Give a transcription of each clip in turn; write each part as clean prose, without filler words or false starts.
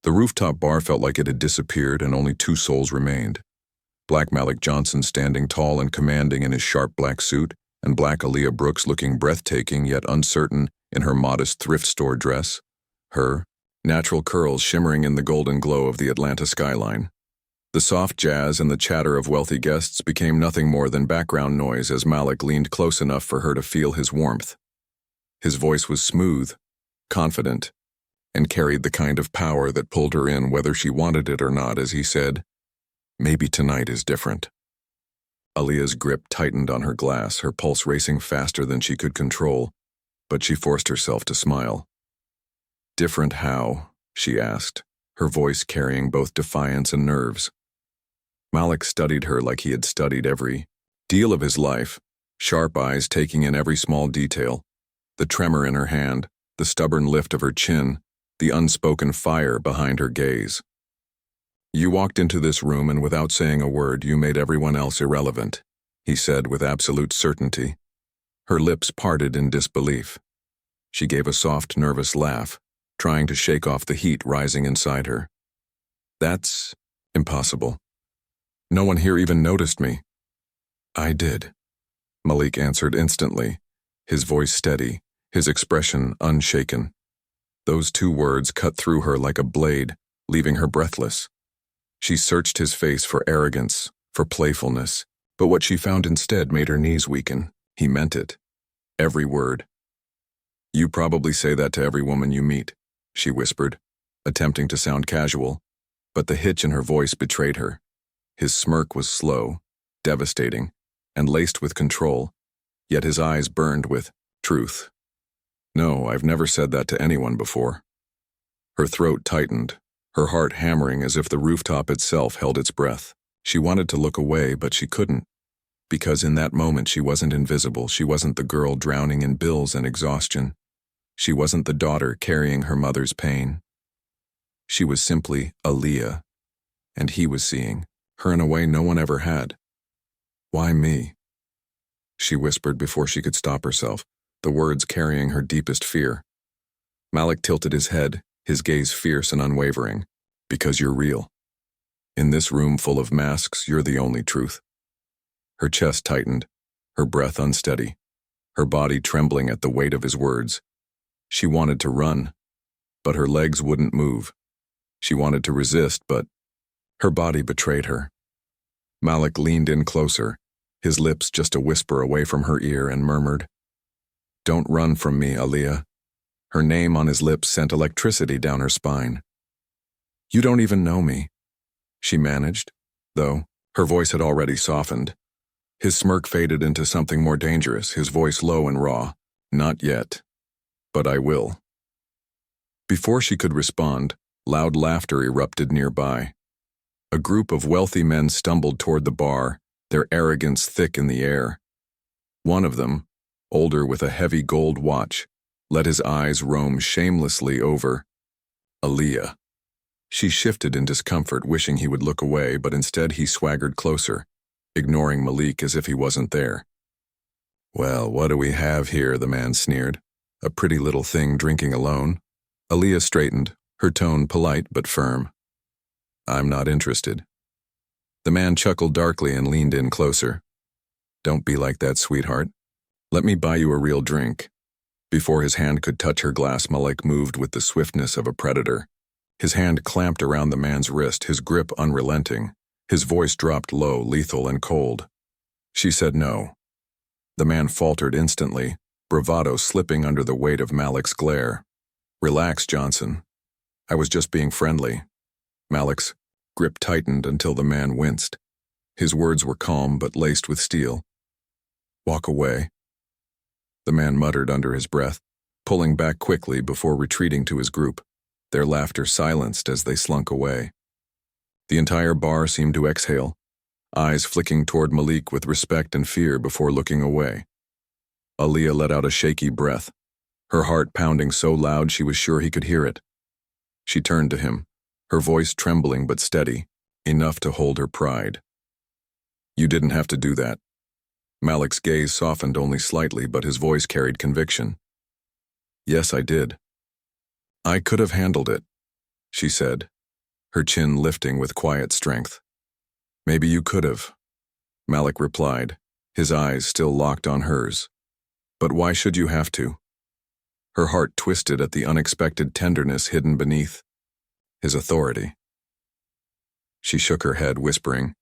The rooftop bar felt like it had disappeared and only two souls remained. Black Malik Johnson standing tall and commanding in his sharp black suit, and black Aaliyah Brooks looking breathtaking yet uncertain in her modest thrift store dress, her natural curls shimmering in the golden glow of the Atlanta skyline. The soft jazz and the chatter of wealthy guests became nothing more than background noise as Malik leaned close enough for her to feel his warmth. His voice was smooth, confident, and carried the kind of power that pulled her in whether she wanted it or not as he said, "Maybe tonight is different." Aaliyah's grip tightened on her glass, her pulse racing faster than she could control, but she forced herself to smile. "Different how?" she asked, her voice carrying both defiance and nerves. Malik studied her like he had studied every deal of his life, sharp eyes taking in every small detail, the tremor in her hand, the stubborn lift of her chin, the unspoken fire behind her gaze. "You walked into this room and without saying a word, you made everyone else irrelevant," he said with absolute certainty. Her lips parted in disbelief. She gave a soft, nervous laugh, trying to shake off the heat rising inside her. "That's impossible. No one here even noticed me." "I did," Malik answered instantly, his voice steady, his expression unshaken. Those two words cut through her like a blade, leaving her breathless. She searched his face for arrogance, for playfulness, but what she found instead made her knees weaken. He meant it. Every word. "You probably say that to every woman you meet," she whispered, attempting to sound casual, but the hitch in her voice betrayed her. His smirk was slow, devastating, and laced with control, yet his eyes burned with truth. "No, I've never said that to anyone before." Her throat tightened, her heart hammering as if the rooftop itself held its breath. She wanted to look away, but she couldn't, because in that moment she wasn't invisible. She wasn't the girl drowning in bills and exhaustion. She wasn't the daughter carrying her mother's pain. She was simply Aaliyah, and he was seeing her in a way no one ever had. "Why me?" she whispered before she could stop herself, the words carrying her deepest fear. Malik tilted his head, his gaze fierce and unwavering. "Because you're real. In this room full of masks, you're the only truth." Her chest tightened, her breath unsteady, her body trembling at the weight of his words. She wanted to run, but her legs wouldn't move. She wanted to resist, but her body betrayed her. Malik leaned in closer, his lips just a whisper away from her ear, and murmured, "Don't run from me, Aaliyah." Her name on his lips sent electricity down her spine. "You don't even know me," she managed, though her voice had already softened. His smirk faded into something more dangerous, his voice low and raw. "Not yet. But I will." Before she could respond, loud laughter erupted nearby. A group of wealthy men stumbled toward the bar, their arrogance thick in the air. One of them, older with a heavy gold watch, let his eyes roam shamelessly over Aaliyah. She shifted in discomfort, wishing he would look away, but instead he swaggered closer, ignoring Malik as if he wasn't there. "Well, what do we have here?" the man sneered. "A pretty little thing drinking alone." Aaliyah straightened, her tone polite but firm. "I'm not interested." The man chuckled darkly and leaned in closer. "Don't be like that, sweetheart. Let me buy you a real drink." Before his hand could touch her glass, Malik moved with the swiftness of a predator. His hand clamped around the man's wrist, his grip unrelenting. His voice dropped low, lethal and cold. She said no. The man faltered instantly, bravado slipping under the weight of Malik's glare. "Relax, Johnson. I was just being friendly." Malik's grip tightened until the man winced. His words were calm but laced with steel. "Walk away," the man muttered under his breath, pulling back quickly before retreating to his group, their laughter silenced as they slunk away. The entire bar seemed to exhale, eyes flicking toward Malik with respect and fear before looking away. Aaliyah let out a shaky breath, her heart pounding so loud she was sure he could hear it. She turned to him, her voice trembling but steady, enough to hold her pride. "You didn't have to do that." Malik's gaze softened only slightly, but his voice carried conviction. "Yes, I did. I could have handled it," she said, her chin lifting with quiet strength. "Maybe you could have," Malik replied, his eyes still locked on hers. "But why should you have to?" Her heart twisted at the unexpected tenderness hidden beneath his authority. She shook her head, whispering,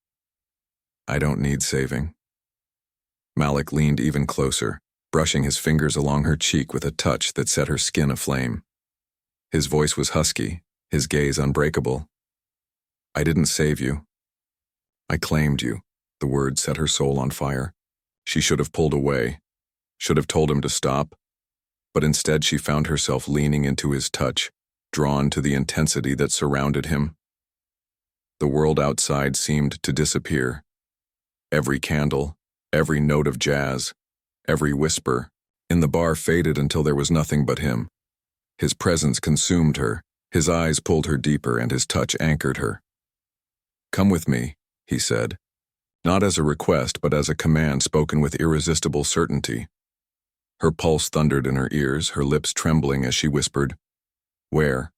"I don't need saving." Malik leaned even closer, brushing his fingers along her cheek with a touch that set her skin aflame. His voice was husky, his gaze unbreakable. "I didn't save you. I claimed you." The words set her soul on fire. She should have pulled away, should have told him to stop, but instead she found herself leaning into his touch, drawn to the intensity that surrounded him. The world outside seemed to disappear. Every candle, every note of jazz, every whisper in the bar faded until there was nothing but him. His presence consumed her, his eyes pulled her deeper, and his touch anchored her. "Come with me," he said, not as a request but as a command spoken with irresistible certainty. Her pulse thundered in her ears, her lips trembling as she whispered, "Where?"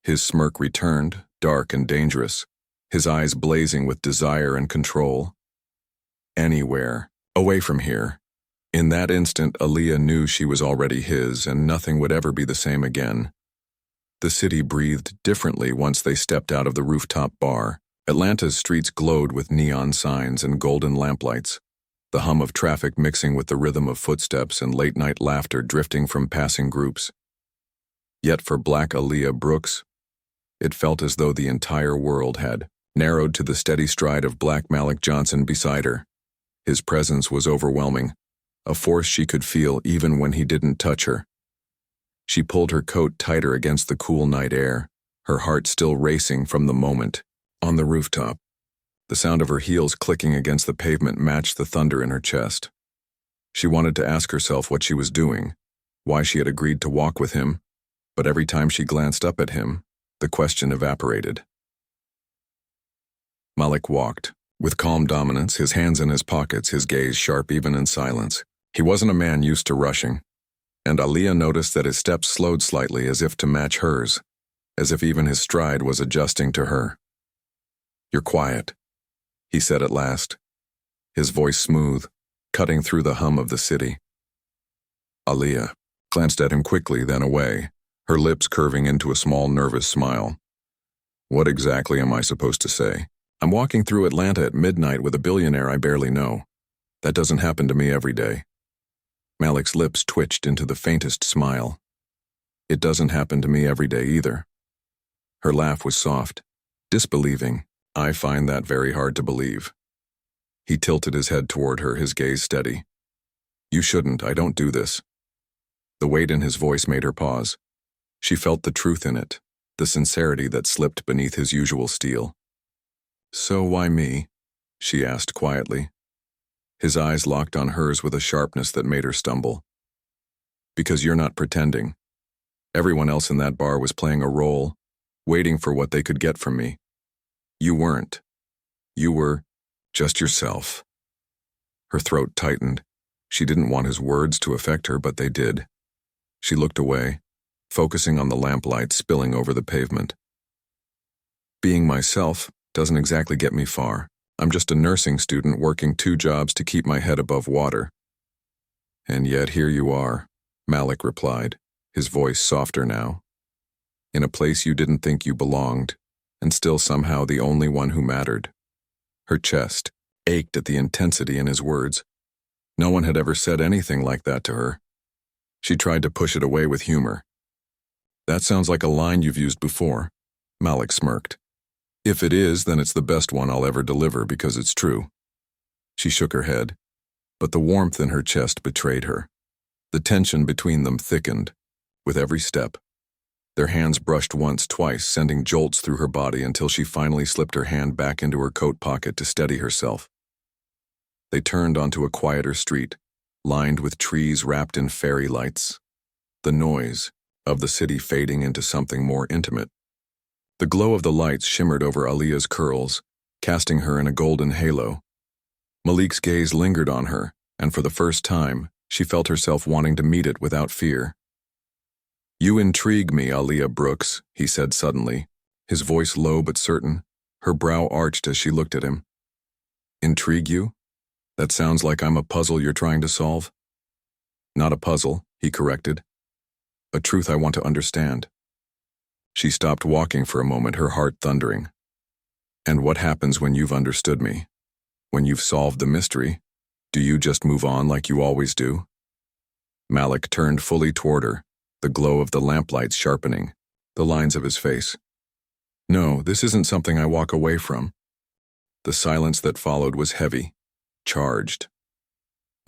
His smirk returned, dark and dangerous, his eyes blazing with desire and control. "Anywhere, away from here." In that instant, Aaliyah knew she was already his, and nothing would ever be the same again. The city breathed differently once they stepped out of the rooftop bar. Atlanta's streets glowed with neon signs and golden lamplights, the hum of traffic mixing with the rhythm of footsteps and late-night laughter drifting from passing groups. Yet for Black Aaliyah Brooks, it felt as though the entire world had narrowed to the steady stride of Black Malik Johnson beside her. His presence was overwhelming, a force she could feel even when he didn't touch her. She pulled her coat tighter against the cool night air, her heart still racing from the moment. On the rooftop, the sound of her heels clicking against the pavement matched the thunder in her chest. She wanted to ask herself what she was doing, why she had agreed to walk with him, but every time she glanced up at him, the question evaporated. Malik walked, with calm dominance, his hands in his pockets, his gaze sharp even in silence. He wasn't a man used to rushing, and Aaliyah noticed that his steps slowed slightly as if to match hers, as if even his stride was adjusting to her. "You're quiet," he said at last, his voice smooth, cutting through the hum of the city. Aaliyah glanced at him quickly, then away, her lips curving into a small nervous smile. "What exactly am I supposed to say? I'm walking through Atlanta at midnight with a billionaire I barely know. That doesn't happen to me every day." Malik's lips twitched into the faintest smile. "It doesn't happen to me every day either." Her laugh was soft, disbelieving. "I find that very hard to believe." He tilted his head toward her, his gaze steady. "You shouldn't, I don't do this." The weight in his voice made her pause. She felt the truth in it, the sincerity that slipped beneath his usual steel. "So why me?" she asked quietly. His eyes locked on hers with a sharpness that made her stumble. "Because you're not pretending. Everyone else in that bar was playing a role, waiting for what they could get from me. You weren't. You were just yourself." Her throat tightened. She didn't want his words to affect her, but they did. She looked away, focusing on the lamplight spilling over the pavement. "Being myself doesn't exactly get me far. I'm just a nursing student working 2 jobs to keep my head above water." "And yet here you are," Malik replied, his voice softer now. "In a place you didn't think you belonged, and still somehow the only one who mattered." Her chest ached at the intensity in his words. No one had ever said anything like that to her. She tried to push it away with humor. "That sounds like a line you've used before," Malik smirked. "If it is, then it's the best one I'll ever deliver because it's true." She shook her head, but the warmth in her chest betrayed her. The tension between them thickened with every step. Their hands brushed once, twice, sending jolts through her body until she finally slipped her hand back into her coat pocket to steady herself. They turned onto a quieter street, lined with trees wrapped in fairy lights. The noise of the city fading into something more intimate. The glow of the lights shimmered over Aaliyah's curls, casting her in a golden halo. Malik's gaze lingered on her, and for the first time, she felt herself wanting to meet it without fear. "You intrigue me, Aaliyah Brooks," he said suddenly, his voice low but certain, her brow arched as she looked at him. Intrigue you? That sounds like I'm a puzzle you're trying to solve. Not a puzzle, he corrected. A truth I want to understand. She stopped walking for a moment, her heart thundering. And what happens when you've understood me? When you've solved the mystery, do you just move on like you always do? Malik turned fully toward her, the glow of the lamplights sharpening the lines of his face. No, this isn't something I walk away from. The silence that followed was heavy, charged.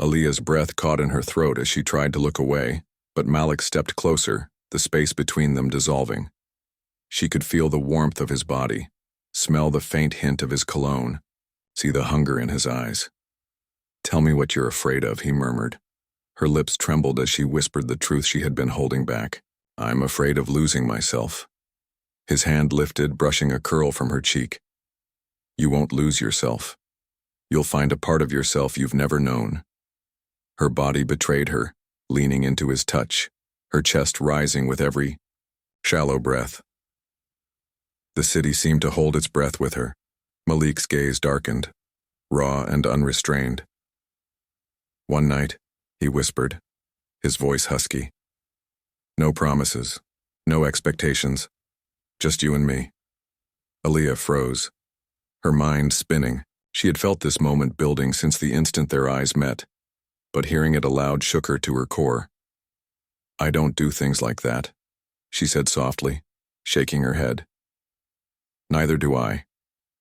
Aaliyah's breath caught in her throat as she tried to look away, but Malik stepped closer, the space between them dissolving. She could feel the warmth of his body, smell the faint hint of his cologne, see the hunger in his eyes. Tell me what you're afraid of, he murmured. Her lips trembled as she whispered the truth she had been holding back. I'm afraid of losing myself. His hand lifted, brushing a curl from her cheek. You won't lose yourself. You'll find a part of yourself you've never known. Her body betrayed her, leaning into his touch, her chest rising with every shallow breath. The city seemed to hold its breath with her. Malik's gaze darkened, raw and unrestrained. One night, he whispered, his voice husky. No promises, no expectations, just you and me. Aaliyah froze, her mind spinning. She had felt this moment building since the instant their eyes met, but hearing it aloud shook her to her core. I don't do things like that, she said softly, shaking her head. Neither do I,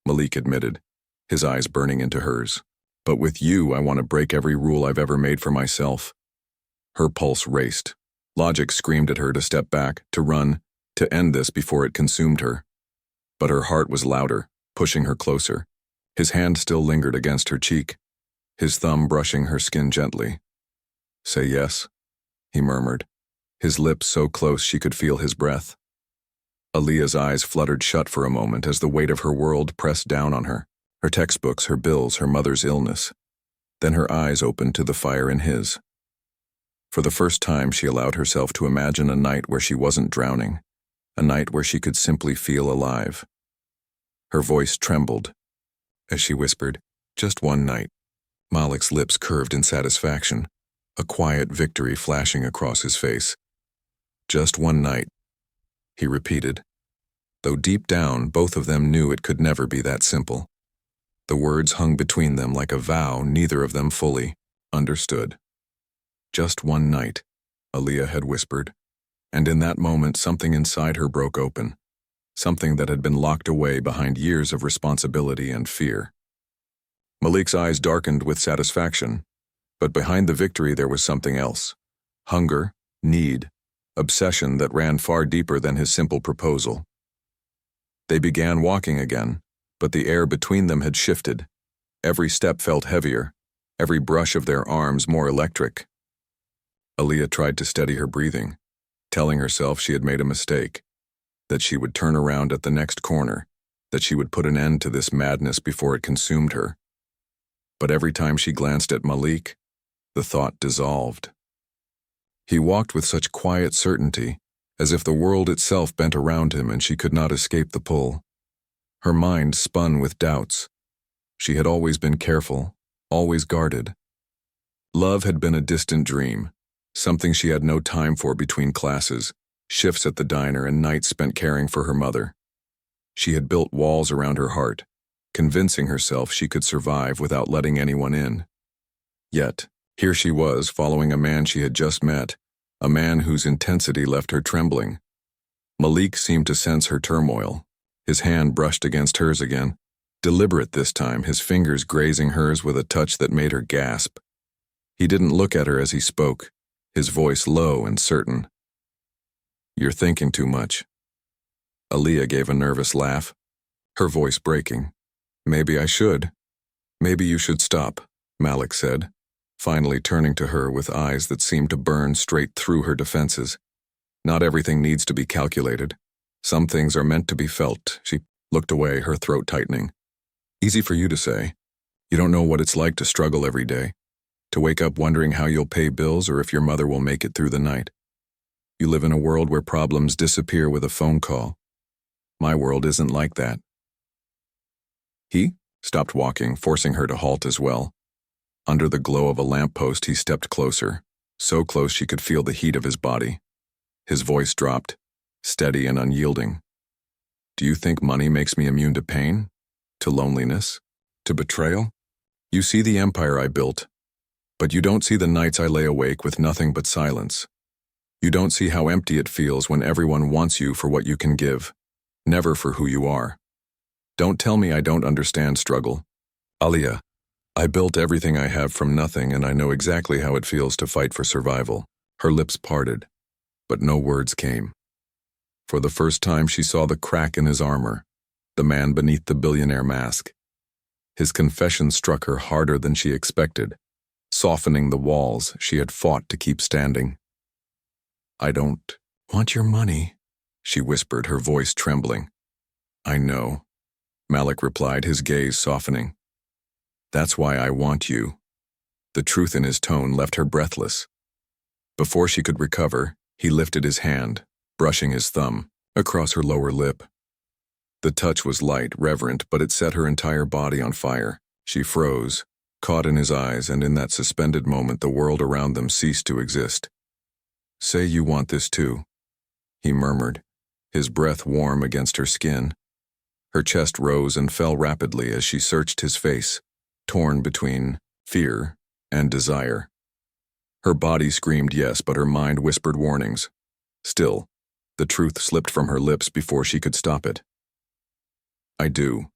Malik admitted, his eyes burning into hers. But with you, I want to break every rule I've ever made for myself. Her pulse raced. Logic screamed at her to step back, to run, to end this before it consumed her. But her heart was louder, pushing her closer. His hand still lingered against her cheek, his thumb brushing her skin gently. Say yes, he murmured, his lips so close she could feel his breath. Aaliyah's eyes fluttered shut for a moment as the weight of her world pressed down on her. Her textbooks, her bills, her mother's illness. Then her eyes opened to the fire in his. For the first time, she allowed herself to imagine a night where she wasn't drowning, a night where she could simply feel alive. Her voice trembled as she whispered, just one night. Malik's lips curved in satisfaction, a quiet victory flashing across his face. Just one night, he repeated, though deep down both of them knew it could never be that simple. The words hung between them like a vow neither of them fully understood. Just one night, Aaliyah had whispered, and in that moment something inside her broke open, something that had been locked away behind years of responsibility and fear. Malik's eyes darkened with satisfaction, but behind the victory there was something else. Hunger, need, obsession that ran far deeper than his simple proposal. They began walking again, but the air between them had shifted. Every step felt heavier, every brush of their arms more electric. Aaliyah tried to steady her breathing, telling herself she had made a mistake, that she would turn around at the next corner, that she would put an end to this madness before it consumed her. But every time she glanced at Malik, the thought dissolved. He walked with such quiet certainty, as if the world itself bent around him and she could not escape the pull. Her mind spun with doubts. She had always been careful, always guarded. Love had been a distant dream, something she had no time for between classes, shifts at the diner and nights spent caring for her mother. She had built walls around her heart, convincing herself she could survive without letting anyone in. Yet, here she was following a man she had just met, a man whose intensity left her trembling. Malik seemed to sense her turmoil. His hand brushed against hers again, deliberate this time, his fingers grazing hers with a touch that made her gasp. He didn't look at her as he spoke, his voice low and certain. You're thinking too much. Aaliyah gave a nervous laugh, her voice breaking. Maybe I should. Maybe you should stop, Malik said, finally turning to her with eyes that seemed to burn straight through her defenses. Not everything needs to be calculated. Some things are meant to be felt. She looked away, her throat tightening. Easy for you to say. You don't know what it's like to struggle every day, to wake up wondering how you'll pay bills or if your mother will make it through the night. You live in a world where problems disappear with a phone call. My world isn't like that. He stopped walking, forcing her to halt as well. Under the glow of a lamppost, he stepped closer, so close she could feel the heat of his body. His voice dropped, steady and unyielding. Do you think money makes me immune to pain? To loneliness? To betrayal? You see the empire I built, but you don't see the nights I lay awake with nothing but silence. You don't see how empty it feels when everyone wants you for what you can give, never for who you are. Don't tell me I don't understand struggle. Aaliyah, I built everything I have from nothing, and I know exactly how it feels to fight for survival. Her lips parted, but no words came. For the first time, she saw the crack in his armor, the man beneath the billionaire mask. His confession struck her harder than she expected, softening the walls she had fought to keep standing. I don't want your money, she whispered, her voice trembling. I know, Malik replied, his gaze softening. That's why I want you. The truth in his tone left her breathless. Before she could recover, he lifted his hand, brushing his thumb across her lower lip. The touch was light, reverent, but it set her entire body on fire. She froze, caught in his eyes, and in that suspended moment the world around them ceased to exist. Say you want this too, he murmured, his breath warm against her skin. Her chest rose and fell rapidly as she searched his face, torn between fear and desire. Her body screamed yes, but her mind whispered warnings. Still, the truth slipped from her lips before she could stop it. I do.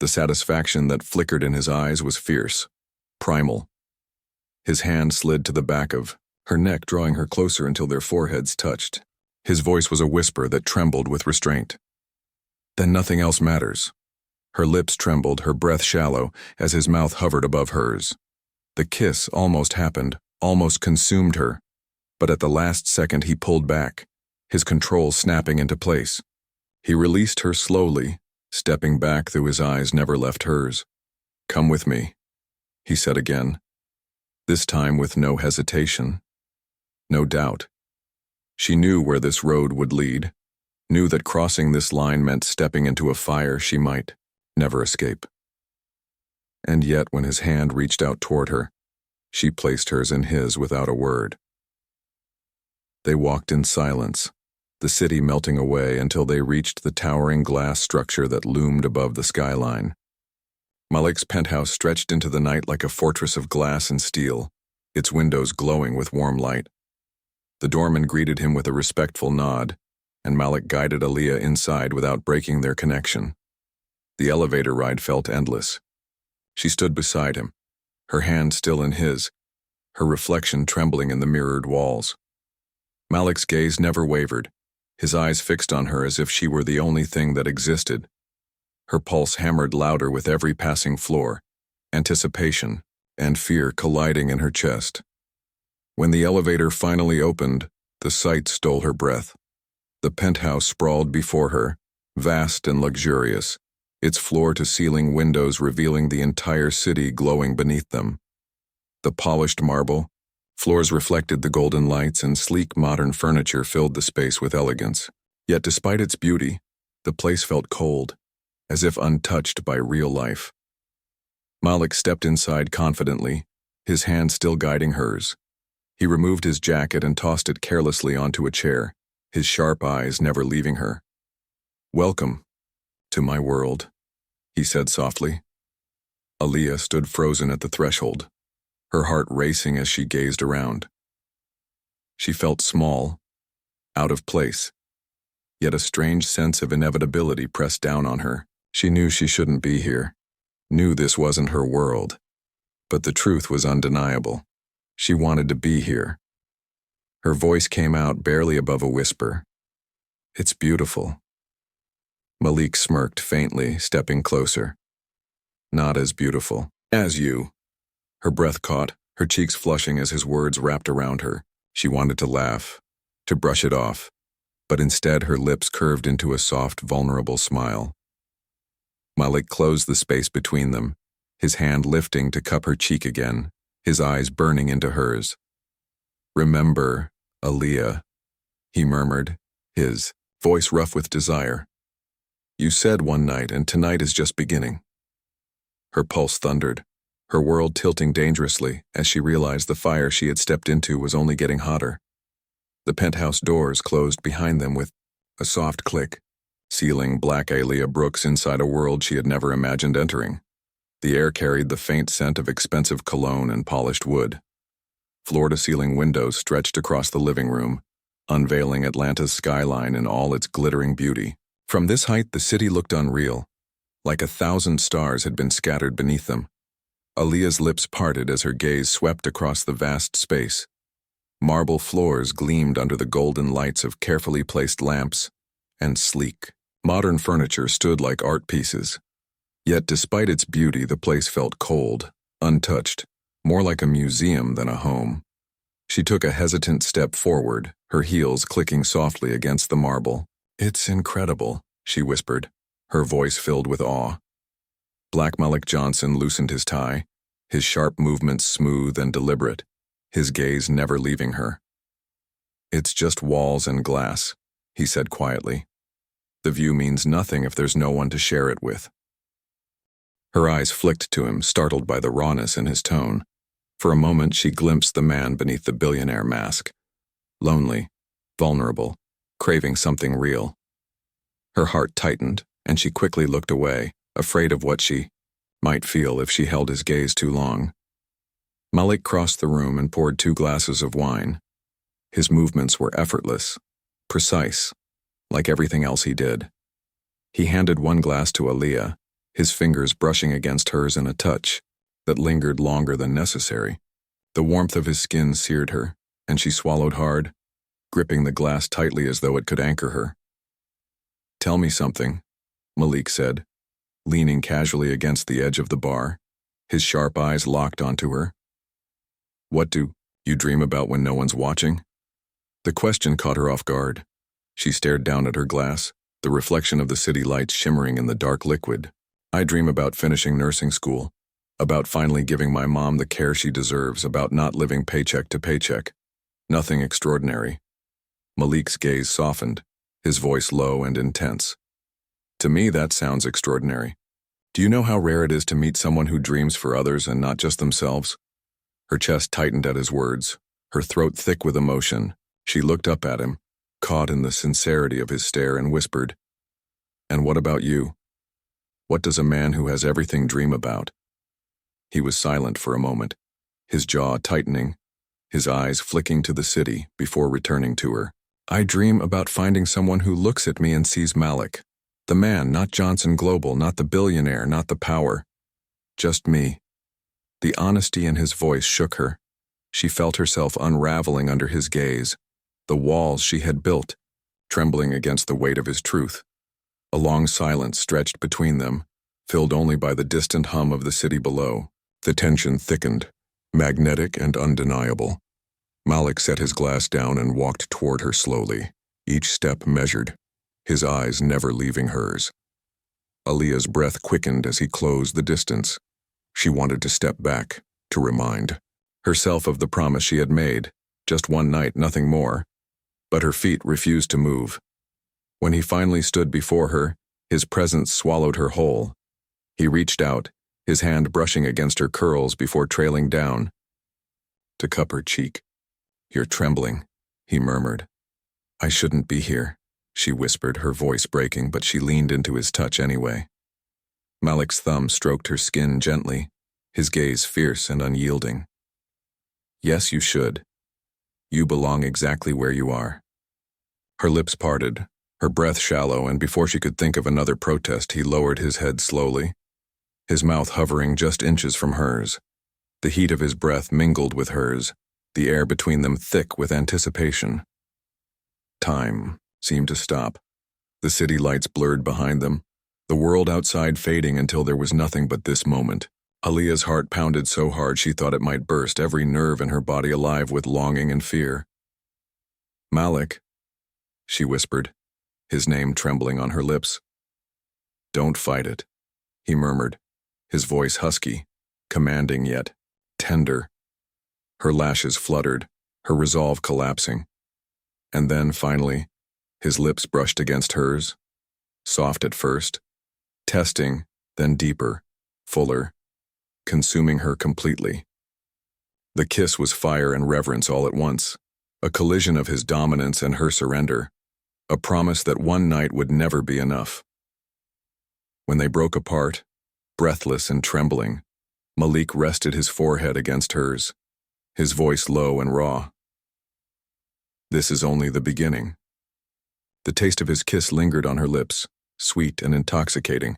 The satisfaction that flickered in his eyes was fierce, primal. His hand slid to the back of her neck, drawing her closer until their foreheads touched. His voice was a whisper that trembled with restraint. Then nothing else matters. Her lips trembled, her breath shallow, as his mouth hovered above hers. The kiss almost happened, almost consumed her, but at the last second he pulled back, his control snapping into place. He released her slowly, stepping back though his eyes never left hers. Come with me, he said again, this time with no hesitation, no doubt. She knew where this road would lead, knew that crossing this line meant stepping into a fire she might never escape. And yet when his hand reached out toward her, she placed hers in his without a word. They walked in silence, the city melting away until they reached the towering glass structure that loomed above the skyline. Malik's penthouse stretched into the night like a fortress of glass and steel, its windows glowing with warm light. The doorman greeted him with a respectful nod, and Malik guided Aaliyah inside without breaking their connection. The elevator ride felt endless. She stood beside him, her hand still in his, her reflection trembling in the mirrored walls. Malik's gaze never wavered, his eyes fixed on her as if she were the only thing that existed. Her pulse hammered louder with every passing floor, anticipation and fear colliding in her chest. When the elevator finally opened, the sight stole her breath. The penthouse sprawled before her, vast and luxurious, its floor-to-ceiling windows revealing the entire city glowing beneath them. The polished marble, floors reflected the golden lights, and sleek modern furniture filled the space with elegance. Yet despite its beauty, the place felt cold, as if untouched by real life. Malik stepped inside confidently, his hand still guiding hers. He removed his jacket and tossed it carelessly onto a chair, his sharp eyes never leaving her. Welcome to my world, he said softly. Aaliyah stood frozen at the threshold, her heart racing as she gazed around. She felt small, out of place, yet a strange sense of inevitability pressed down on her. She knew she shouldn't be here, knew this wasn't her world, but the truth was undeniable. She wanted to be here. Her voice came out barely above a whisper. It's beautiful. Malik smirked faintly, stepping closer. Not as beautiful as you. Her breath caught, her cheeks flushing as his words wrapped around her. She wanted to laugh, to brush it off, but instead her lips curved into a soft, vulnerable smile. Malik closed the space between them, his hand lifting to cup her cheek again, his eyes burning into hers. Remember, Aaliyah, he murmured, his voice rough with desire. You said one night, and tonight is just beginning. Her pulse thundered, her world tilting dangerously as she realized the fire she had stepped into was only getting hotter. The penthouse doors closed behind them with a soft click, sealing Black Aaliyah Brooks inside a world she had never imagined entering. The air carried the faint scent of expensive cologne and polished wood. Floor-to-ceiling windows stretched across the living room, unveiling Atlanta's skyline in all its glittering beauty. From this height, the city looked unreal, like 1,000 stars had been scattered beneath them. Aaliyah's lips parted as her gaze swept across the vast space. Marble floors gleamed under the golden lights of carefully placed lamps, and sleek, modern furniture stood like art pieces. Yet despite its beauty, the place felt cold, untouched, more like a museum than a home. She took a hesitant step forward, her heels clicking softly against the marble. "It's incredible," she whispered, her voice filled with awe. Black Malik Johnson loosened his tie, his sharp movements smooth and deliberate, his gaze never leaving her. "It's just walls and glass," he said quietly. "The view means nothing if there's no one to share it with." Her eyes flicked to him, startled by the rawness in his tone. For a moment, she glimpsed the man beneath the billionaire mask. Lonely, vulnerable, craving something real. Her heart tightened, and she quickly looked away, afraid of what she might feel if she held his gaze too long. Malik crossed the room and poured 2 glasses of wine. His movements were effortless, precise, like everything else he did. He handed one glass to Aaliyah, his fingers brushing against hers in a touch that lingered longer than necessary. The warmth of his skin seared her, and she swallowed hard, gripping the glass tightly as though it could anchor her. "Tell me something," Malik said, leaning casually against the edge of the bar, his sharp eyes locked onto her. "What do you dream about when no one's watching?" The question caught her off guard. She stared down at her glass, the reflection of the city lights shimmering in the dark liquid. "I dream about finishing nursing school, about finally giving my mom the care she deserves, about not living paycheck to paycheck. Nothing extraordinary." Malik's gaze softened, his voice low and intense. "To me, that sounds extraordinary. Do you know how rare it is to meet someone who dreams for others and not just themselves?" Her chest tightened at his words, her throat thick with emotion. She looked up at him, caught in the sincerity of his stare, and whispered, "And what about you? What does a man who has everything dream about?" He was silent for a moment, his jaw tightening, his eyes flicking to the city before returning to her. "I dream about finding someone who looks at me and sees Malik. The man, not Johnson Global, not the billionaire, not the power. Just me." The honesty in his voice shook her. She felt herself unraveling under his gaze, the walls she had built, trembling against the weight of his truth. A long silence stretched between them, filled only by the distant hum of the city below. The tension thickened, magnetic and undeniable. Malik set his glass down and walked toward her slowly, each step measured, his eyes never leaving hers. Aaliyah's breath quickened as he closed the distance. She wanted to step back, to remind herself of the promise she had made, just one night, nothing more. But her feet refused to move. When he finally stood before her, his presence swallowed her whole. He reached out, his hand brushing against her curls before trailing down to cup her cheek. "You're trembling," he murmured. "I shouldn't be here," she whispered, her voice breaking, but she leaned into his touch anyway. Malik's thumb stroked her skin gently, his gaze fierce and unyielding. "Yes, you should. You belong exactly where you are." Her lips parted, her breath shallow, and before she could think of another protest, he lowered his head slowly, his mouth hovering just inches from hers. The heat of his breath mingled with hers, the air between them thick with anticipation. Time seemed to stop. The city lights blurred behind them, the world outside fading until there was nothing but this moment. Aaliyah's heart pounded so hard she thought it might burst, every nerve in her body alive with longing and fear. "Malik," she whispered, his name trembling on her lips. "Don't fight it," he murmured, his voice husky, commanding yet tender. Her lashes fluttered, her resolve collapsing. And then, finally, his lips brushed against hers, soft at first, testing, then deeper, fuller, consuming her completely. The kiss was fire and reverence all at once, a collision of his dominance and her surrender, a promise that one night would never be enough. When they broke apart, breathless and trembling, Malik rested his forehead against hers, his voice low and raw. This is only the beginning. The taste of his kiss lingered on her lips, sweet and intoxicating,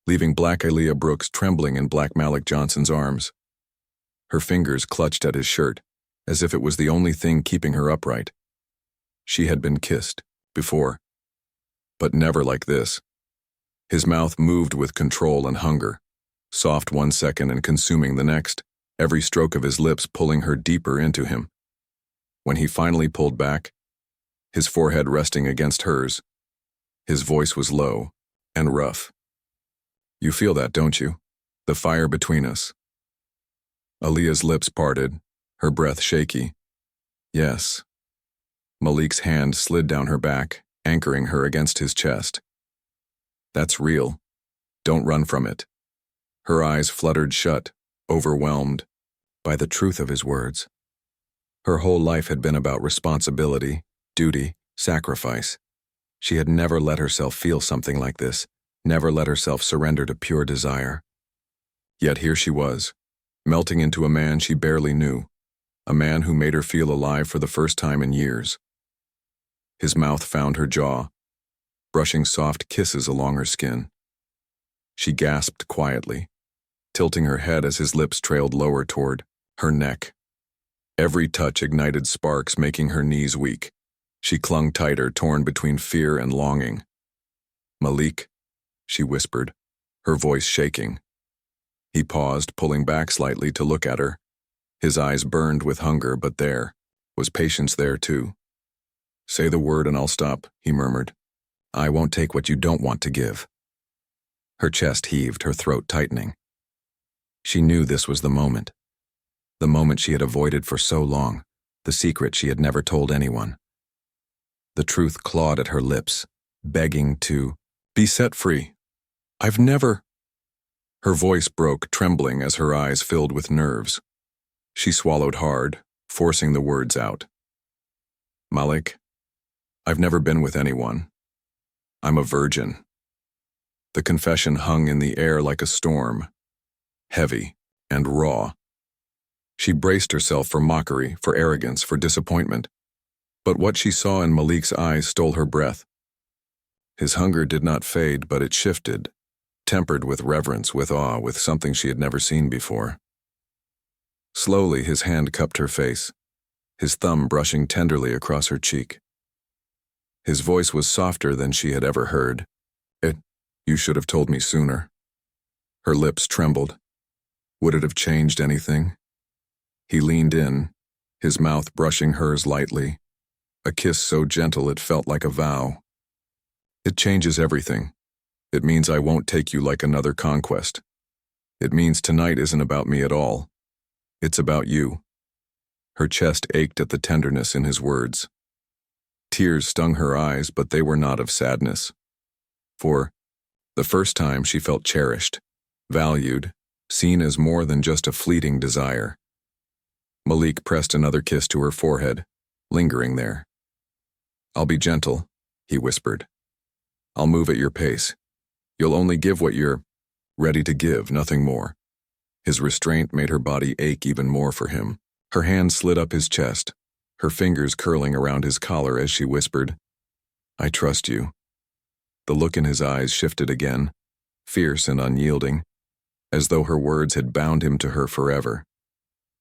leaving Black Aaliyah Brooks trembling in Black Malik Johnson's arms. Her fingers clutched at his shirt, as if it was the only thing keeping her upright. She had been kissed, before, but never like this. His mouth moved with control and hunger, soft one second and consuming the next, every stroke of his lips pulling her deeper into him. When he finally pulled back, his forehead resting against hers, his voice was low and rough. You feel that, don't you? The fire between us. Aaliyah's lips parted, her breath shaky. Yes. Malik's hand slid down her back, anchoring her against his chest. That's real. Don't run from it. Her eyes fluttered shut, overwhelmed by the truth of his words. Her whole life had been about responsibility, duty, sacrifice. She had never let herself feel something like this, never let herself surrender to pure desire. Yet here she was, melting into a man she barely knew, a man who made her feel alive for the first time in years. His mouth found her jaw, brushing soft kisses along her skin. She gasped quietly, tilting her head as his lips trailed lower toward her neck. Every touch ignited sparks, making her knees weak. She clung tighter, torn between fear and longing. Malik, she whispered, her voice shaking. He paused, pulling back slightly to look at her. His eyes burned with hunger, but there was patience there too. Say the word and I'll stop, he murmured. I won't take what you don't want to give. Her chest heaved, her throat tightening. She knew this was the moment she had avoided for so long, the secret she had never told anyone. The truth clawed at her lips, begging to be set free. I've never... Her voice broke, trembling as her eyes filled with nerves. She swallowed hard, forcing the words out. Malik, I've never been with anyone. I'm a virgin. The confession hung in the air like a storm, heavy and raw. She braced herself for mockery, for arrogance, for disappointment. But what she saw in Malik's eyes stole her breath. His hunger did not fade, but it shifted, tempered with reverence, with awe, with something she had never seen before. Slowly, his hand cupped her face, his thumb brushing tenderly across her cheek. His voice was softer than she had ever heard. You should have told me sooner. Her lips trembled. Would it have changed anything? He leaned in, his mouth brushing hers lightly, a kiss so gentle it felt like a vow. It changes everything. It means I won't take you like another conquest. It means tonight isn't about me at all. It's about you. Her chest ached at the tenderness in his words. Tears stung her eyes, but they were not of sadness. For the first time she felt cherished, valued, seen as more than just a fleeting desire. Malik pressed another kiss to her forehead, lingering there. I'll be gentle, he whispered. I'll move at your pace. You'll only give what you're ready to give, nothing more. His restraint made her body ache even more for him. Her hand slid up his chest, her fingers curling around his collar as she whispered, I trust you. The look in his eyes shifted again, fierce and unyielding, as though her words had bound him to her forever.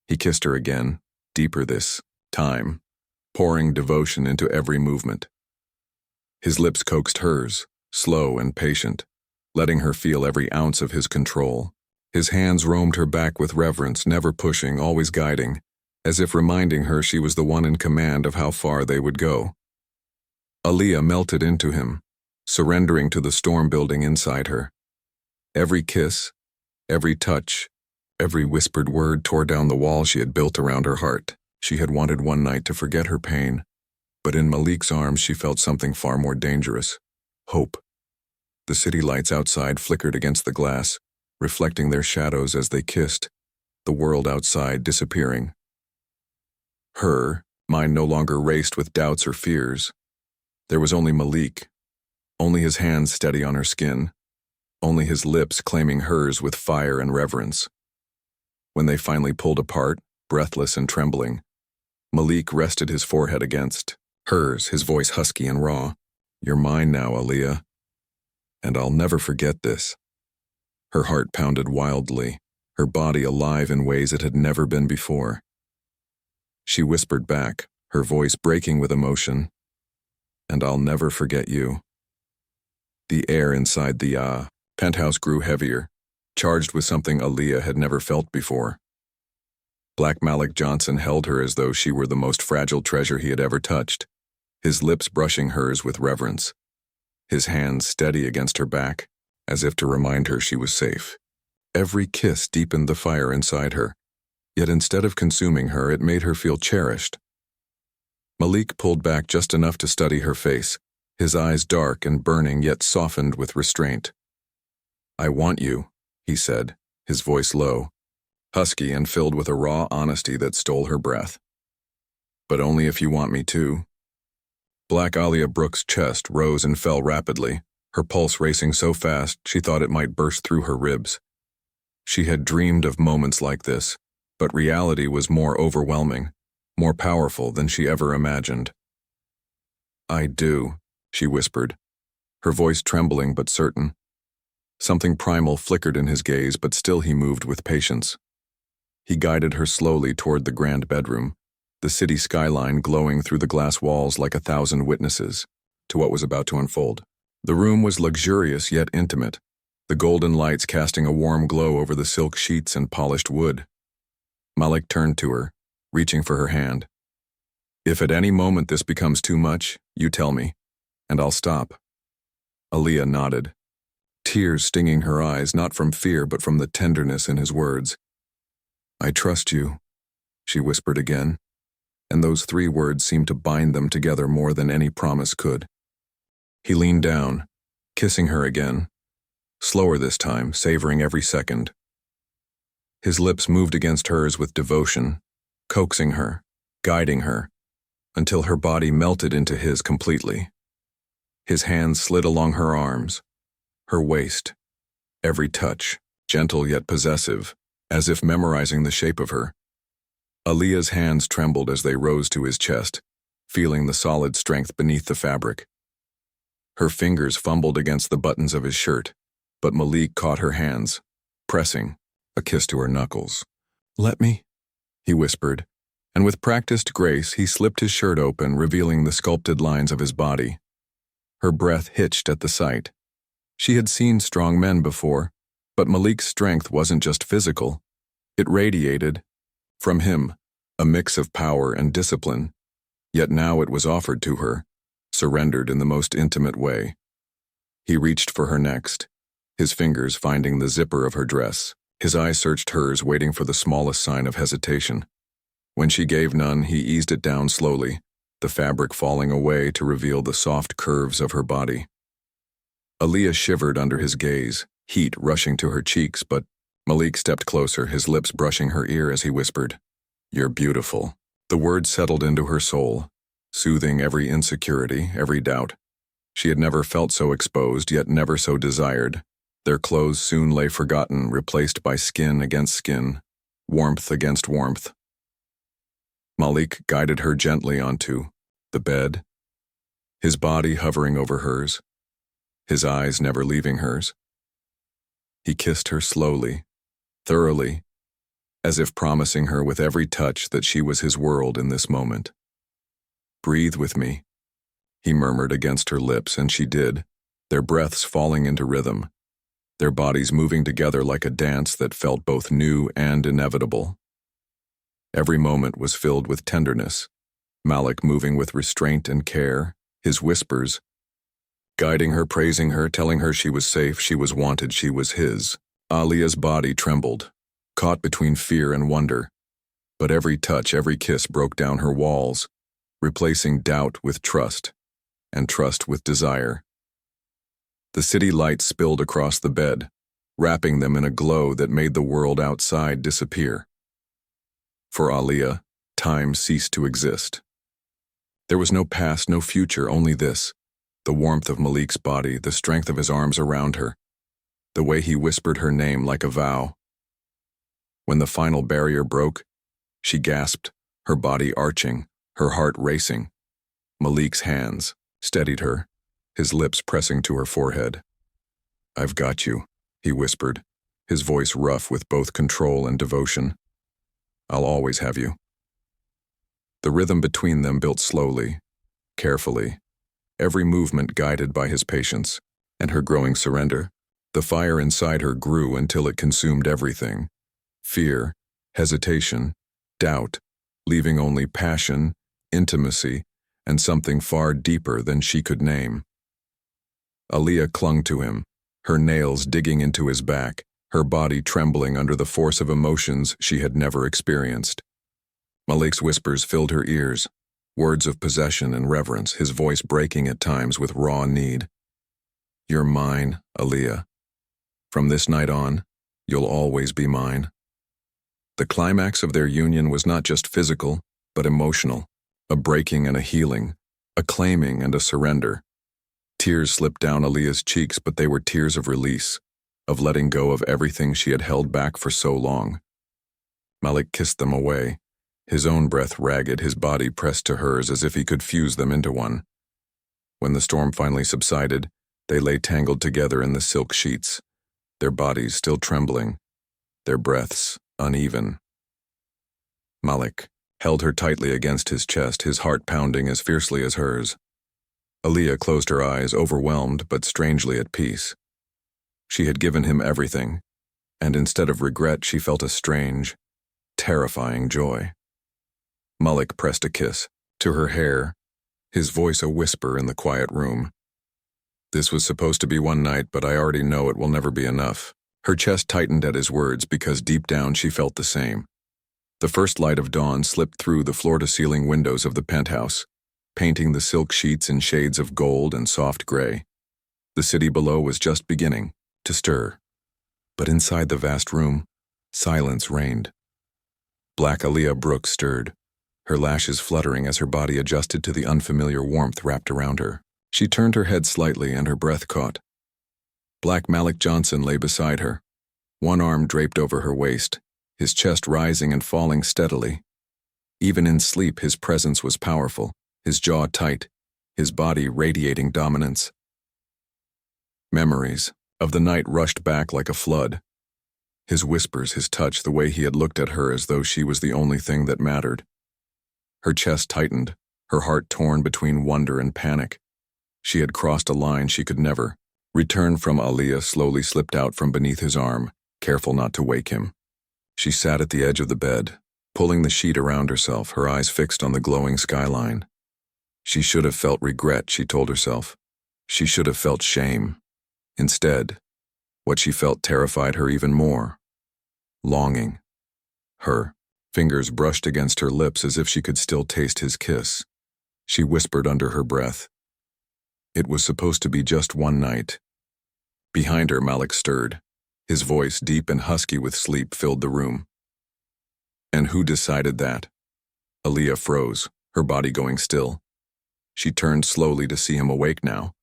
He kissed her again, deeper this time, pouring devotion into every movement. His lips coaxed hers, slow and patient, letting her feel every ounce of his control. His hands roamed her back with reverence, never pushing, always guiding, as if reminding her she was the one in command of how far they would go. Aaliyah melted into him, surrendering to the storm building inside her. Every kiss, every touch, every whispered word tore down the wall she had built around her heart. She had wanted one night to forget her pain, but in Malik's arms she felt something far more dangerous, hope. The city lights outside flickered against the glass, reflecting their shadows as they kissed, the world outside disappearing. Her mind no longer raced with doubts or fears. There was only Malik, only his hands steady on her skin, only his lips claiming hers with fire and reverence. When they finally pulled apart, breathless and trembling, Malik rested his forehead against hers, his voice husky and raw. "You're mine now, Aaliyah. And I'll never forget this." Her heart pounded wildly, her body alive in ways it had never been before. She whispered back, her voice breaking with emotion, "And I'll never forget you." The air inside the penthouse grew heavier, charged with something Aaliyah had never felt before. Black Malik Johnson held her as though she were the most fragile treasure he had ever touched, his lips brushing hers with reverence, his hands steady against her back, as if to remind her she was safe. Every kiss deepened the fire inside her, yet instead of consuming her, it made her feel cherished. Malik pulled back just enough to study her face, his eyes dark and burning yet softened with restraint. "I want you," he said, his voice low, husky and filled with a raw honesty that stole her breath. "But only if you want me to." Black Aaliyah Brooks' chest rose and fell rapidly, her pulse racing so fast she thought it might burst through her ribs. She had dreamed of moments like this, but reality was more overwhelming, more powerful than she ever imagined. "I do," she whispered, her voice trembling but certain. Something primal flickered in his gaze, but still he moved with patience. He guided her slowly toward the grand bedroom, the city skyline glowing through the glass walls like 1,000 witnesses to what was about to unfold. The room was luxurious yet intimate, the golden lights casting a warm glow over the silk sheets and polished wood. Malik turned to her, reaching for her hand. "If at any moment this becomes too much, you tell me, and I'll stop." Aaliyah nodded, tears stinging her eyes not from fear but from the tenderness in his words. "I trust you," she whispered again, and those 3 words seemed to bind them together more than any promise could. He leaned down, kissing her again, slower this time, savoring every second. His lips moved against hers with devotion, coaxing her, guiding her, until her body melted into his completely. His hands slid along her arms, her waist, every touch, gentle yet possessive, as if memorizing the shape of her. Aaliyah's hands trembled as they rose to his chest, feeling the solid strength beneath the fabric. Her fingers fumbled against the buttons of his shirt, but Malik caught her hands, pressing, a kiss to her knuckles. "Let me," he whispered, and with practiced grace he slipped his shirt open, revealing the sculpted lines of his body. Her breath hitched at the sight. She had seen strong men before, but Malik's strength wasn't just physical. It radiated, from him, a mix of power and discipline, yet now it was offered to her, surrendered in the most intimate way. He reached for her next, his fingers finding the zipper of her dress. His eyes searched hers, waiting for the smallest sign of hesitation. When she gave none, he eased it down slowly, the fabric falling away to reveal the soft curves of her body. Aaliyah shivered under his gaze, heat rushing to her cheeks, but Malik stepped closer, his lips brushing her ear as he whispered, "You're beautiful." The words settled into her soul, soothing every insecurity, every doubt. She had never felt so exposed, yet never so desired. Their clothes soon lay forgotten, replaced by skin against skin, warmth against warmth. Malik guided her gently onto the bed, his body hovering over hers, his eyes never leaving hers. He kissed her slowly, thoroughly, as if promising her with every touch that she was his world in this moment. "Breathe with me," he murmured against her lips, and she did, their breaths falling into rhythm, their bodies moving together like a dance that felt both new and inevitable. Every moment was filled with tenderness, Malik moving with restraint and care, his whispers, guiding her, praising her, telling her she was safe, she was wanted, she was his. Aaliyah's body trembled, caught between fear and wonder, but every touch, every kiss broke down her walls, replacing doubt with trust, and trust with desire. The city lights spilled across the bed, wrapping them in a glow that made the world outside disappear. For Aaliyah, time ceased to exist. There was no past, no future, only this: the warmth of Malik's body, the strength of his arms around her, the way he whispered her name like a vow. When the final barrier broke, she gasped, her body arching, her heart racing. Malik's hands steadied her, his lips pressing to her forehead. "I've got you," he whispered, his voice rough with both control and devotion. "I'll always have you." The rhythm between them built slowly, carefully, every movement guided by his patience and her growing surrender. The fire inside her grew until it consumed everything: fear, hesitation, doubt, leaving only passion, intimacy, and something far deeper than she could name. Aaliyah clung to him, her nails digging into his back, her body trembling under the force of emotions she had never experienced. Malik's whispers filled her ears, words of possession and reverence, his voice breaking at times with raw need. "You're mine, Aaliyah. From this night on, you'll always be mine." The climax of their union was not just physical, but emotional, a breaking and a healing, a claiming and a surrender. Tears slipped down Aaliyah's cheeks, but they were tears of release, of letting go of everything she had held back for so long. Malik kissed them away, his own breath ragged, his body pressed to hers as if he could fuse them into one. When the storm finally subsided, they lay tangled together in the silk sheets, their bodies still trembling, their breaths uneven. Malik held her tightly against his chest, his heart pounding as fiercely as hers. Aaliyah closed her eyes, overwhelmed but strangely at peace. She had given him everything, and instead of regret she felt a strange, terrifying joy. Malik pressed a kiss to her hair, his voice a whisper in the quiet room. "This was supposed to be one night, but I already know it will never be enough." Her chest tightened at his words because deep down she felt the same. The first light of dawn slipped through the floor-to-ceiling windows of the penthouse, painting the silk sheets in shades of gold and soft gray. The city below was just beginning to stir, but inside the vast room, silence reigned. Black Aaliyah Brooks stirred, her lashes fluttering as her body adjusted to the unfamiliar warmth wrapped around her. She turned her head slightly and her breath caught. Black Malik Johnson lay beside her, one arm draped over her waist, his chest rising and falling steadily. Even in sleep, his presence was powerful, his jaw tight, his body radiating dominance. Memories of the night rushed back like a flood. His whispers, his touch, the way he had looked at her as though she was the only thing that mattered. Her chest tightened, her heart torn between wonder and panic. She had crossed a line she could never. Return from Aaliyah slowly slipped out from beneath his arm, careful not to wake him. She sat at the edge of the bed, pulling the sheet around herself, her eyes fixed on the glowing skyline. She should have felt regret, she told herself. She should have felt shame. Instead, what she felt terrified her even more. Longing. Her fingers brushed against her lips as if she could still taste his kiss. She whispered under her breath, "It was supposed to be just one night." Behind her, Malik stirred. His voice, deep and husky with sleep, filled the room. "And who decided that?" Aaliyah froze, her body going still. She turned slowly to see him awake now,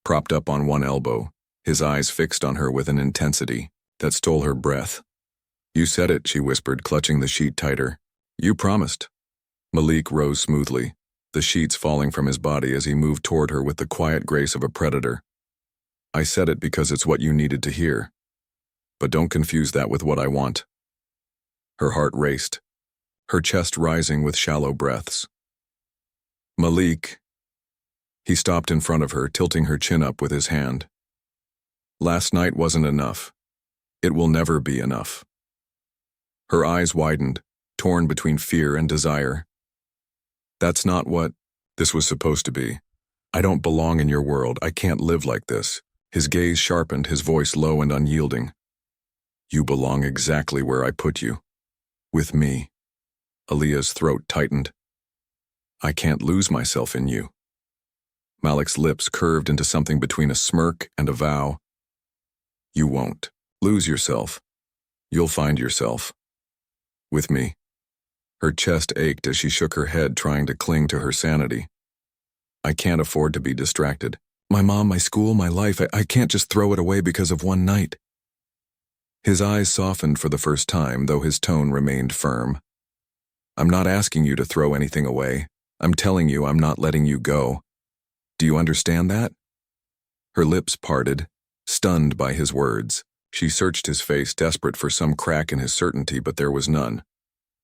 propped up on one elbow, his eyes fixed on her with an intensity that stole her breath. "You said it," she whispered, clutching the sheet tighter. "You promised." Malik rose smoothly, the sheets falling from his body as he moved toward her with the quiet grace of a predator. "I said it because it's what you needed to hear. But don't confuse that with what I want." Her heart raced, her chest rising with shallow breaths. "Malik." He stopped in front of her, tilting her chin up with his hand. "Last night wasn't enough. It will never be enough." Her eyes widened, torn between fear and desire. "That's not what this was supposed to be. I don't belong in your world. I can't live like this." His gaze sharpened, his voice low and unyielding. "You belong exactly where I put you. With me." Aaliyah's throat tightened. "I can't lose myself in you." Malik's lips curved into something between a smirk and a vow. You won't. Lose yourself. You'll find yourself. With me. Her chest ached as she shook her head, trying to cling to her sanity. I can't afford to be distracted. My mom, my school, my life, I can't just throw it away because of one night. His eyes softened for the first time, though his tone remained firm. I'm not asking you to throw anything away. I'm telling you I'm not letting you go. Do you understand that? Her lips parted, stunned by his words. She searched his face, desperate for some crack in his certainty, but there was none.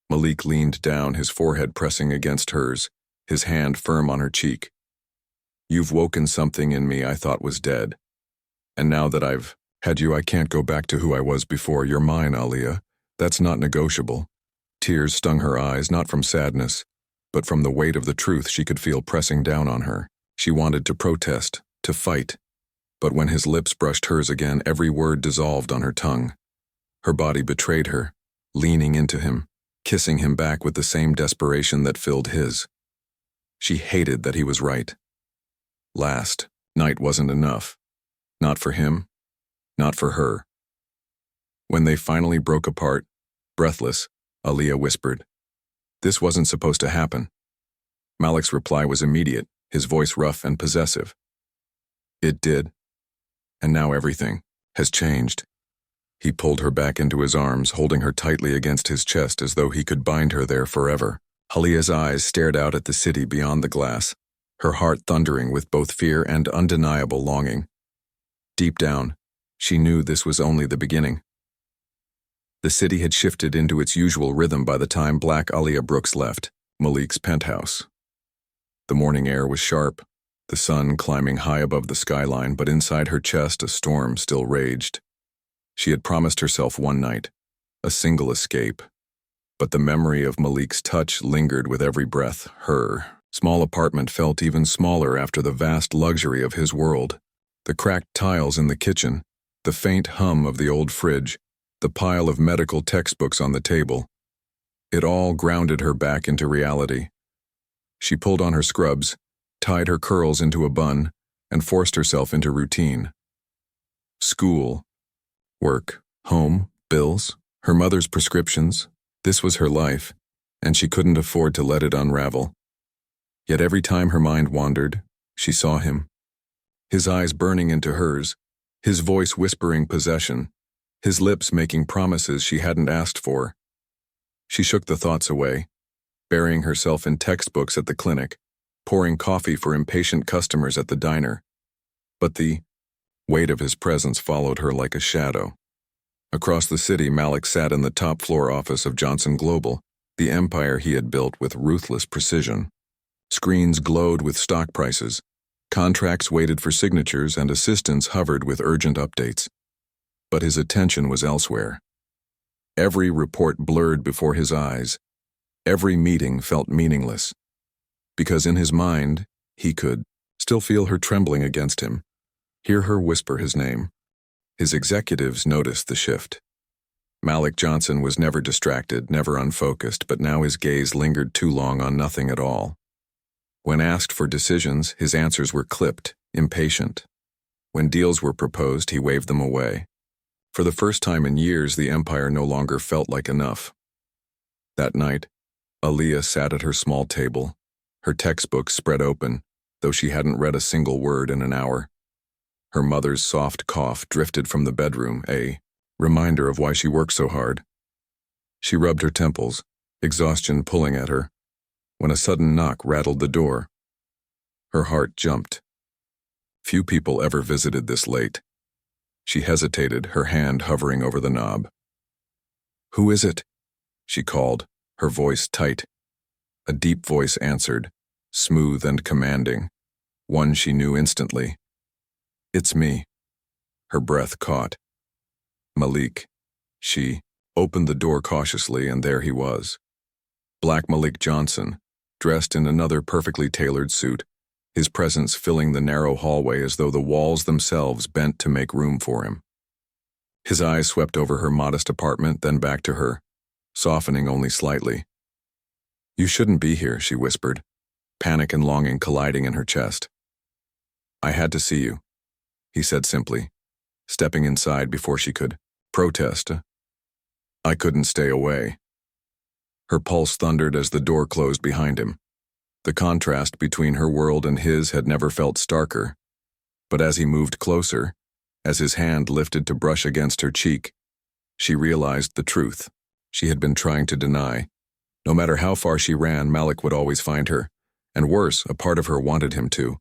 Malik leaned down, his forehead pressing against hers, his hand firm on her cheek. You've woken something in me I thought was dead. And now that I've had you, I can't go back to who I was before. You're mine, Aaliyah. That's not negotiable. Tears stung her eyes, not from sadness, but from the weight of the truth she could feel pressing down on her. She wanted to protest, to fight. But when his lips brushed hers again, every word dissolved on her tongue. Her body betrayed her, leaning into him, kissing him back with the same desperation that filled his. She hated that he was right. Last night wasn't enough. Not for him, not for her. When they finally broke apart, breathless, Aaliyah whispered, "This wasn't supposed to happen." Malik's reply was immediate, his voice rough and possessive. It did. And now everything has changed. He pulled her back into his arms, holding her tightly against his chest as though he could bind her there forever. Aaliyah's eyes stared out at the city beyond the glass, her heart thundering with both fear and undeniable longing. Deep down, she knew this was only the beginning. The city had shifted into its usual rhythm by the time Black Aaliyah Brooks left, Malik's penthouse. The morning air was sharp, the sun climbing high above the skyline, but inside her chest a storm still raged. She had promised herself one night, a single escape. But the memory of Malik's touch lingered with every breath. Her small apartment felt even smaller after the vast luxury of his world. The cracked tiles in the kitchen, the faint hum of the old fridge, the pile of medical textbooks on the table. It all grounded her back into reality. She pulled on her scrubs, tied her curls into a bun, and forced herself into routine. School, work, home, bills, her mother's prescriptions. This was her life, and she couldn't afford to let it unravel. Yet every time her mind wandered, she saw him. His eyes burning into hers, his voice whispering possession, his lips making promises she hadn't asked for. She shook the thoughts away, burying herself in textbooks at the clinic, pouring coffee for impatient customers at the diner. But the weight of his presence followed her like a shadow. Across the city, Malik sat in the top-floor office of Johnson Global, the empire he had built with ruthless precision. Screens glowed with stock prices, contracts waited for signatures, and assistants hovered with urgent updates. But his attention was elsewhere. Every report blurred before his eyes. Every meeting felt meaningless. Because in his mind, he could still feel her trembling against him, hear her whisper his name. His executives noticed the shift. Malik Johnson was never distracted, never unfocused, but now his gaze lingered too long on nothing at all. When asked for decisions, his answers were clipped, impatient. When deals were proposed, he waved them away. For the first time in years, the empire no longer felt like enough. That night, Aaliyah sat at her small table, her textbook spread open, though she hadn't read a single word in an hour. Her mother's soft cough drifted from the bedroom, a reminder of why she worked so hard. She rubbed her temples, exhaustion pulling at her, when a sudden knock rattled the door. Her heart jumped. Few people ever visited this late. She hesitated, her hand hovering over the knob. "Who is it?" she called, her voice tight. A deep voice answered, smooth and commanding, one she knew instantly. "It's me." Her breath caught. Malik. She opened the door cautiously, and there he was. Black Malik Johnson, dressed in another perfectly tailored suit, his presence filling the narrow hallway as though the walls themselves bent to make room for him. His eyes swept over her modest apartment, then back to her, softening only slightly. "You shouldn't be here," she whispered, panic and longing colliding in her chest. "I had to see you," he said simply, stepping inside before she could protest. "I couldn't stay away." Her pulse thundered as the door closed behind him. The contrast between her world and his had never felt starker. But as he moved closer, as his hand lifted to brush against her cheek, she realized the truth she had been trying to deny. No matter how far she ran, Malik would always find her. And worse, a part of her wanted him to.